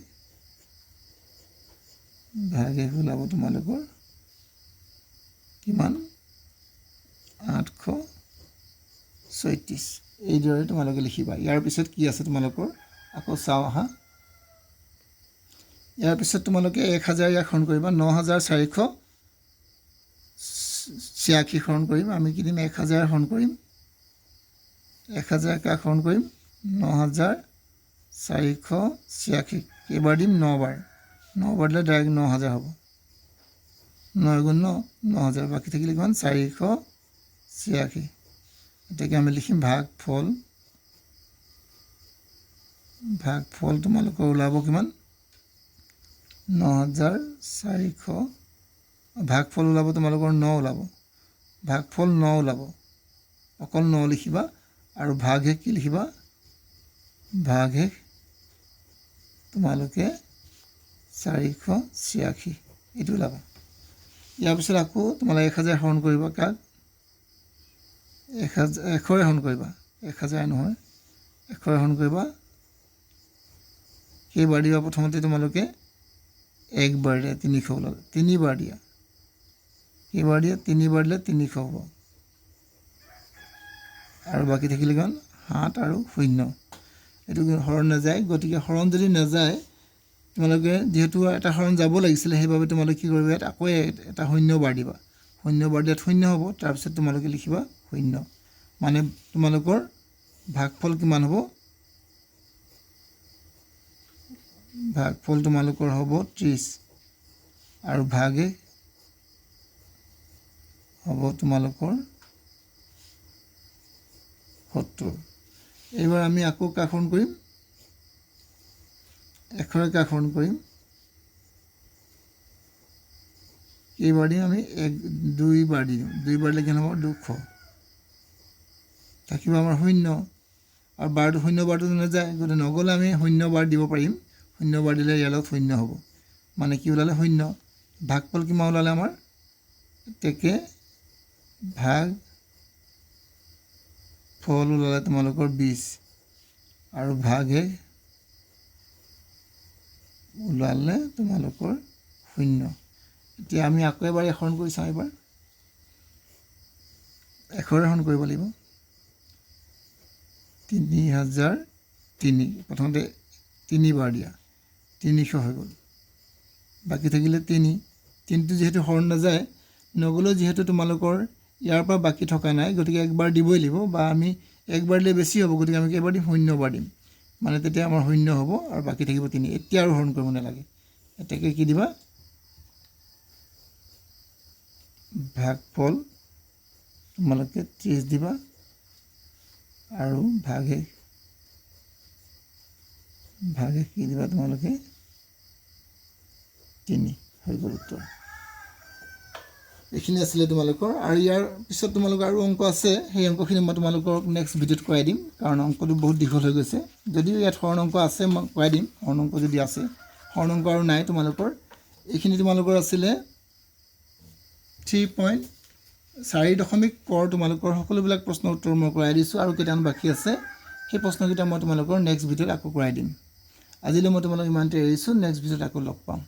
ওলাব তোমালোকৰ কিমান 836 এইদৰে তোমালোকে লিখিবা ইয়াৰ পিছত কি আছে তোমালোকৰ আকৌ চাও আহা ইয়াৰ পিছত তোমালোকে 1000 ইয়াক হৰণ কৰিবা 9486 হৰণ কৰিম আমি কি দিম 1000 হৰণ কৰিম 1000 কাক হৰণ কৰিম 9486 কেইবাৰ দিম 9 বাৰ দিলে ডাইৰেক্ট 9000 হ'ব 9 গুণ 9 9000 বাকি থাকিলে কিমান 486 এটাকে আমি লিখিম ভাগফল তোমালোকৰ ওলাব কিমান 9400 ভাগফল ওলাব তোমালোকৰ 9 ওলাব ভাগফল 9 ওলাব অকল 9 লিখিবা আৰু ভাগে কি লিখিবা ভাগে তোমালোকে 486 এইটো ওলাব ইয়াৰ পিছত আকৌ তোমালোকে 1000 হৰণ কৰিবা কাক 1000 হৰণ কৰিবা 1000 নহয় 1000 হৰণ কৰিবা কেইবাৰ দিবা প্ৰথমতে তোমালোকে একবাৰ দিয়া 300 ওলাব 3 বাৰ দিয়া কেইবাৰ দিয়া 3 বাৰ দিলে 300 হ'ব আৰু বাকি থাকিলে কিমান 7 আৰু 0 এইটো হৰণ নাযায় গতিকে হৰণ যদি নাযায় তোমালোকে যেহেতু এটা হৰণ যাব লাগিছিল সেইভাবে তোমালোকে কি কৰিবা ইয়াত আকৌ এটা 0 বাৰ দিবা 0 বাৰ দিলে 0 হ'ব তাৰ পিছত তোমালোকে লিখিবা 0 মানে তোমালোকৰ ভাগফল কিমান হ'ব ভাগফল তোমালোকৰ হ'ব 30 আৰু ভাগে হ'ব তোমালোকৰ 70 এইবাৰ আমি আকৌ কাখৰণ কৰিম 1000 কাখৰণ কৰিম কেইবাৰ দিম আমি 2 বাৰ দিম 2 বাৰ দিলে কিমান হ'ব 200 থাকিব আমাৰ 0 আৰু বাৰটো 0 বাৰটো নাযায় গতিকে নগ'লে আমি 0 বাৰ দিব পাৰিম 0 বাৰ দিলে ইয়াৰ লগত 0 হ'ব মানে কি ওলালে 0 ভাগফল কিমান ওলালে আমাৰ এতেকে ভাগফল ওলালে তোমালোকৰ 20 আৰু ভাগে ওলালে তোমালোকৰ 0 এতিয়া আমি আকৌ এবাৰ হৰণ কৰি চাওঁ এবাৰ 1000 হৰণ কৰিব লাগিব 3003 প্ৰথমতে 3 বাৰ দিয়া 300 হৈ গ'ল বাকি থাকিলে 3টো যেহেতু হৰণ নাযায় নগ'লেও যেহেতু তোমালোকৰ ইয়াৰ পৰা বাকি থকা নাই গতিকে একবাৰ দিবই লাগিব বা আমি একবাৰ দিলে বেছি হ'ব গতিকে আমি কেইবাৰ দিম 0 বাৰ দিম মানে তেতিয়া আমাৰ 0 হ'ব আৰু বাকি থাকিব 3 এতিয়া আৰু হৰণ কৰিব নালাগে এটাকে কি দিবা ভাগফল তোমালোকে 30 দিবা আৰু ভাগে কি দিবা তোমালোকে 3 হৈ গ'ল উত্তৰ এইখিনি আছিলে তোমালোকৰ আৰু ইয়াৰ পিছত তোমালোকৰ আৰু অংক আছে সেই অংকখিনি মই তোমালোকক নেক্সট ভিডিঅ'ত কৰাই দিম কাৰণ অংকটো বহুত দীঘল হৈ গৈছে যদিও ইয়াত হৰণ অংক আছে মই কৰাই দিম হৰণ অংক যদি আছে হৰণ অংক আৰু নাই তোমালোকৰ এইখিনি তোমালোকৰ আছিলে 3.4 কৰ তোমালোকৰ সকলোবিলাক প্ৰশ্নৰ উত্তৰ মই কৰাই দিছোঁ আৰু কেইটামান বাকী আছে সেই প্ৰশ্নকেইটা মই তোমালোকৰ নেক্সট ভিডিঅ'ত আকৌ কৰাই দিম আজিলৈ মই তোমালোকক ইমানতে এৰিছোঁ নেক্সট ভিডিঅ'ত আকৌ লগ পাম